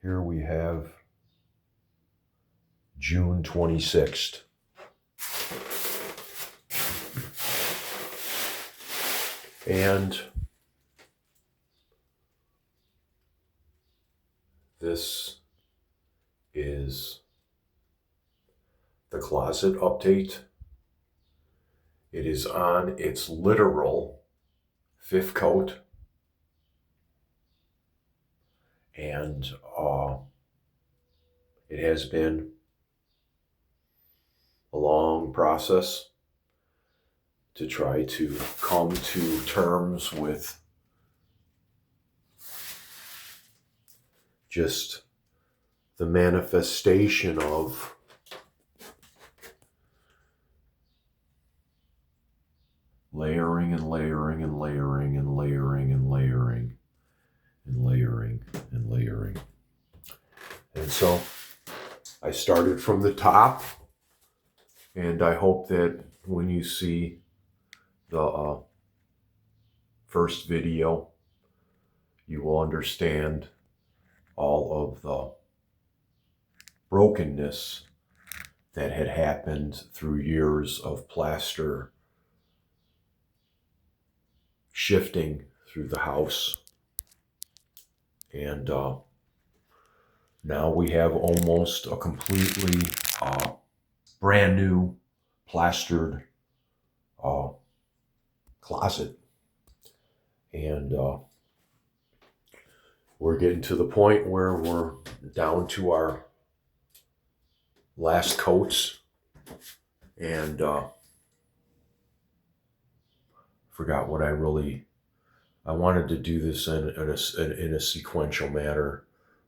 Here we have June 26th. And this is the closet update. It is on its literal 5th coat. And it has been a long process to try to come to terms with just the manifestation of layering and layering and layering and layering and layering and layering and layering. And so I started from the top, and I hope that when you see the first video, you will understand all of the brokenness that had happened through years of plaster shifting through the house. And now we have almost a completely brand new plastered closet. And we're getting to the point where we're down to our last coats. And forgot what I wanted to do this in a sequential manner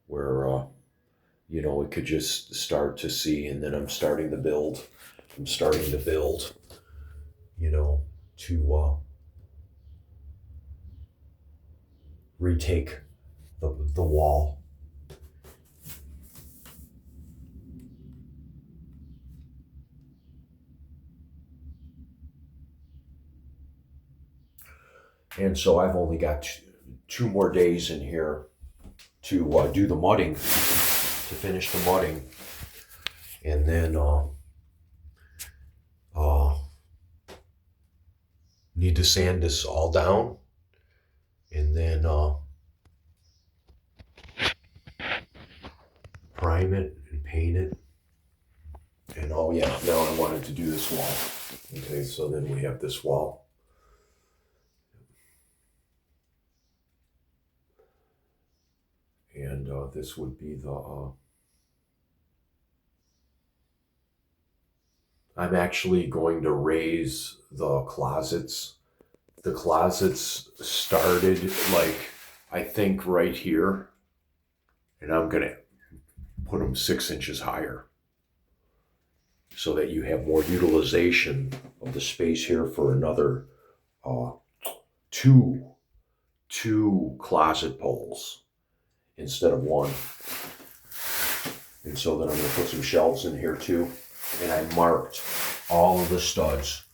where we could just start to see, and then I'm starting to build, to retake the wall. And so I've only got 2 more days in here to do the mudding, to finish the mudding. And then need to sand this all down. And then prime it and paint it. And now I wanted to do this wall. Okay, so then we have this wall. And this would be I'm actually going to raise the closets. The closets started I think right here. And I'm going to put them 6 inches higher so that you have more utilization of the space here for another two closet poles instead of 1. And so then I'm going to put some shelves in here too. And I marked all of the studs.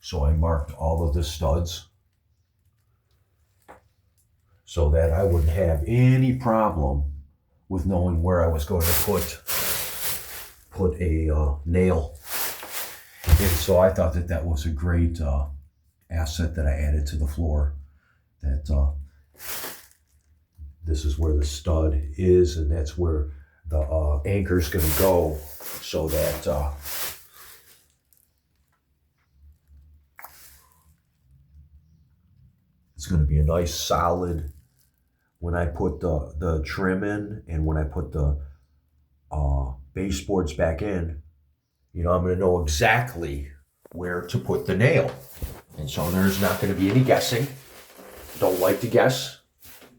So I marked all of the studs so that I wouldn't have any problem with knowing where I was going to put a nail. And so I thought that was a great asset that I added to the floor. That this is where the stud is, and that's where the anchor's going to go, so that it's going to be a nice solid. When I put the trim in, and when I put the baseboards back in, I'm going to know exactly where to put the nail. And so there's not going to be any guessing. Don't like to guess.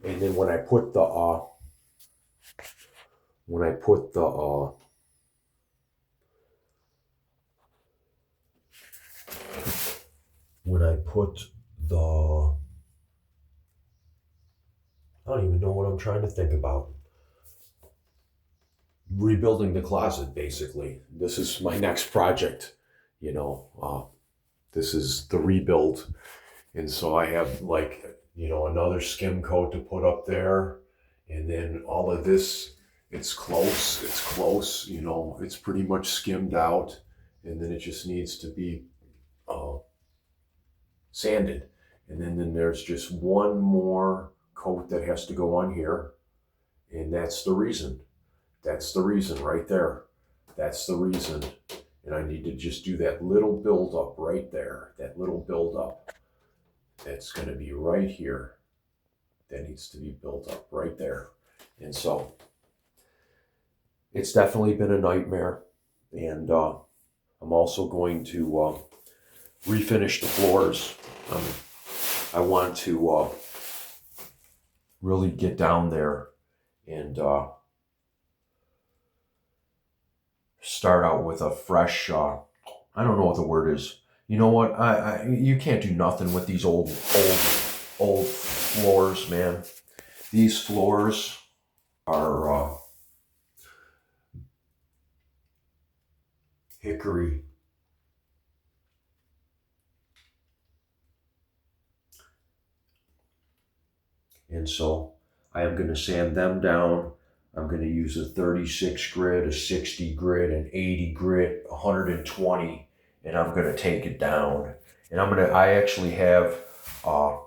And then when I put the I don't even know what I'm trying to think about. Rebuilding the closet, basically. This is my next project. This is the rebuild. And so I have another skim coat to put up there. And then all of this it's close, you know, it's pretty much skimmed out, and then it just needs to be sanded. And then there's just one more coat that has to go on here, and that's the reason. That's the reason right there. That's the reason. And I need to just do that little build up right there. That little build up. That's going to be right here. That needs to be built up right there. And so it's definitely been a nightmare. And I'm also going to refinish the floors. I want to really get down there and start out with a fresh, I don't know what the word is. You know what? You can't do nothing with these old floors, man. These floors are hickory. And so I am going to sand them down. I'm going to use a 36 grit, a 60 grit, an 80 grit, 120, and I'm going to take it down. And I actually have, I'm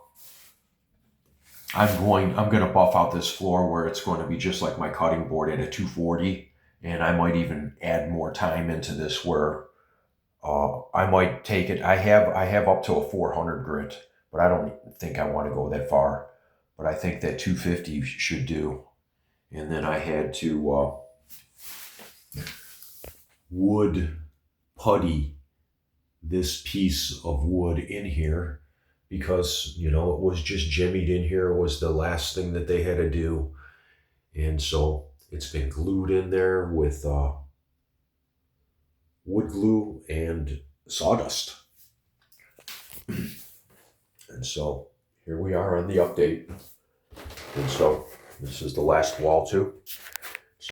going to buff out this floor where it's going to be just like my cutting board at a 240. And I might even add more time into this where I might take it. I have up to a 400 grit, but I don't think I want to go that far. But I think that 250 should do. And then I had to wood putty this piece of wood in here because, you know, it was just jimmied in here. It was the last thing that they had to do. And so it's been glued in there with wood glue and sawdust. And so here we are on the update. And so this is the last wall too.